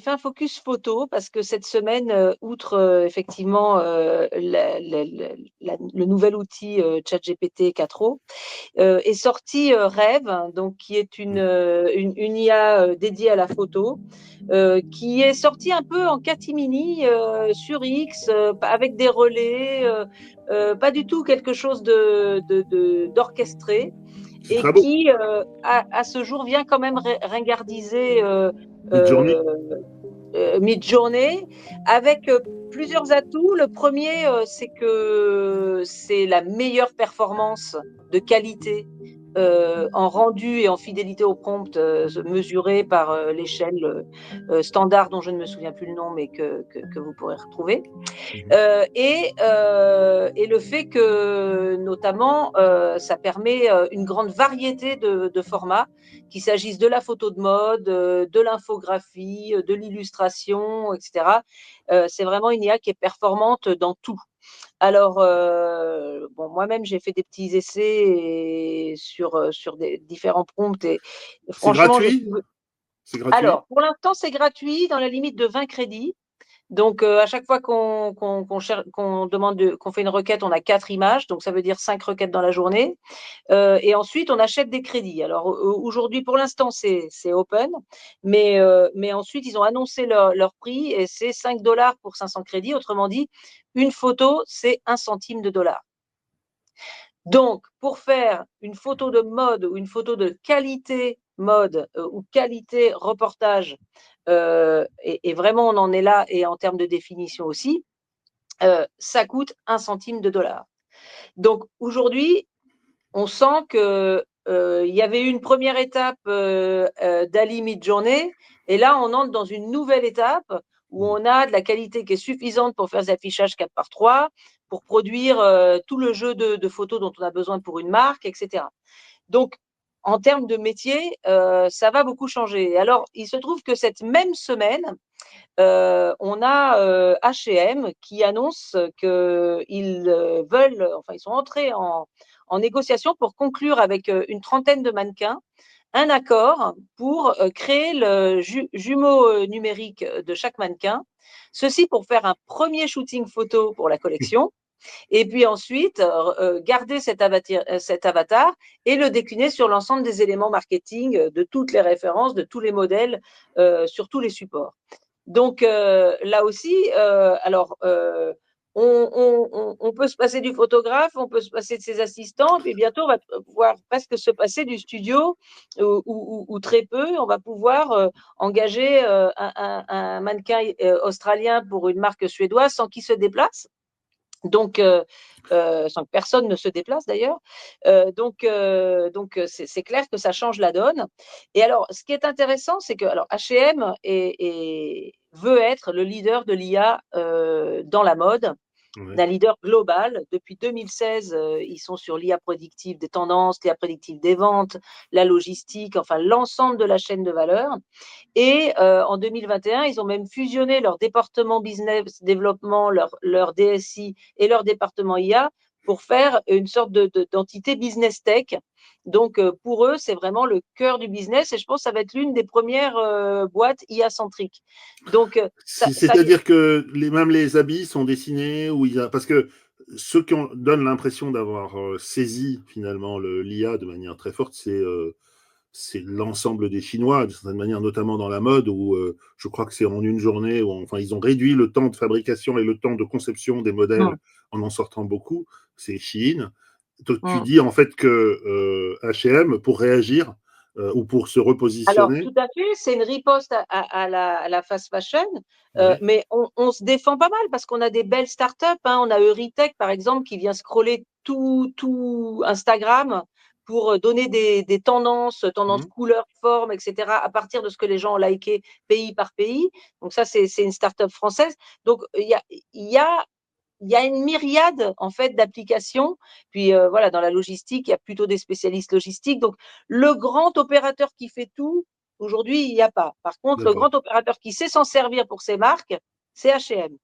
fait un focus photo parce que cette semaine, outre, effectivement, le nouvel outil, ChatGPT 4o, est sorti, Rêve, donc qui est une IA, dédiée à la photo, qui est sortie un peu en catimini, sur X, avec des relais, pas du tout quelque chose d'orchestré C'est et très beau. qui, à ce jour, vient quand même ringardiser Midjourney. euh, Midjourney avec plusieurs atouts. Le premier, c'est que c'est la meilleure performance de qualité en rendu et en fidélité au prompt mesurée par l'échelle standard dont je ne me souviens plus le nom, mais que vous pourrez retrouver. Mhm. Et le fait que, notamment, ça permet une grande variété de formats, qu'il s'agisse de la photo de mode, de l'infographie, de l'illustration, etc. C'est vraiment une IA qui est performante dans tout. Alors, bon, moi-même, j'ai fait des petits essais sur des différents prompts et C'est franchement, je suis. gratuit? C'est gratuit? Alors, pour l'instant, c'est gratuit dans la limite de 20 crédits. Donc, à chaque fois qu'on demande qu'on fait une requête, on a 4 images, donc ça veut dire 5 requêtes dans la journée. Et ensuite, on achète des crédits. Alors, aujourd'hui, pour l'instant, c'est open, mais ensuite, ils ont annoncé leur prix et c'est 5 $ pour 500 crédits. Autrement dit, une photo, c'est 1 centime de dollar. Donc, pour faire une photo de mode ou une photo de qualité mode ou qualité reportage, et vraiment on en est là, et en termes de définition aussi, ça coûte 1 centime de dollar. Donc aujourd'hui, on sent que il y avait eu une première étape d'Ali Midjourney, et là on entre dans une nouvelle étape où on a de la qualité qui est suffisante pour faire des affichages 4x3, pour produire tout le jeu de photos dont on a besoin pour une marque, etc. Donc, en termes de métier, ça va beaucoup changer. Alors, il se trouve que cette même semaine, on a H&M qui annonce qu'ils veulent, enfin, ils sont entrés en négociation pour conclure avec une trentaine de mannequins un accord pour créer le jumeau numérique de chaque mannequin. Ceci pour faire un premier shooting photo pour la collection et puis ensuite garder cet avatar et le décliner sur l'ensemble des éléments marketing, de toutes les références, de tous les modèles, sur tous les supports. Donc là aussi, alors on peut se passer du photographe, on peut se passer de ses assistants, puis bientôt on va pouvoir presque se passer du studio ou très peu. On va pouvoir engager un mannequin australien pour une marque suédoise sans qu'il se déplace. Donc, sans que personne ne se déplace d'ailleurs. Donc c'est clair que ça change la donne. Et alors, ce qui est intéressant, c'est que alors H&M veut être le leader de l'IA dans la mode, Ouais. d'un leader global. Depuis 2016, ils sont sur l'IA prédictive des tendances, l'IA prédictive des ventes, la logistique, enfin l'ensemble de la chaîne de valeur. Et en 2021, ils ont même fusionné leur département business développement, leur DSI et leur département IA pour faire une sorte d'entité business tech. Donc, pour eux, c'est vraiment le cœur du business et je pense que ça va être l'une des premières boîtes IA centriques. Donc, ça. C'est-à-dire que même les habits sont dessinés où il y a parce que ceux qui donnent l'impression d'avoir saisi finalement l'IA de manière très forte, c'est l'ensemble des Chinois, d'une certaine manière, notamment dans la mode, où je crois que c'est en une journée, où enfin ils ont réduit le temps de fabrication et le temps de conception des modèles Hum, en sortant beaucoup. C'est Chine. Donc, tu hum. dis en fait que H&M, pour réagir ou pour se Alors, repositionner, tout à fait, c'est une riposte à la fast fashion, ouais. mais on se défend pas mal parce qu'on a des belles startups, hein. On a Euritech, par exemple, qui vient scroller tout Instagram pour donner des tendances Mhm. couleurs, formes, etc., à partir de ce que les gens ont liké pays par pays. Donc ça, c'est une startup française. Donc, il y a il y a une myriade en fait d'applications. Puis voilà, dans la logistique, il y a plutôt des spécialistes logistiques. Donc le grand opérateur qui fait tout, aujourd'hui, il n'y a pas. Par contre, le D'accord. grand opérateur qui sait s'en servir pour ses marques, c'est H&M.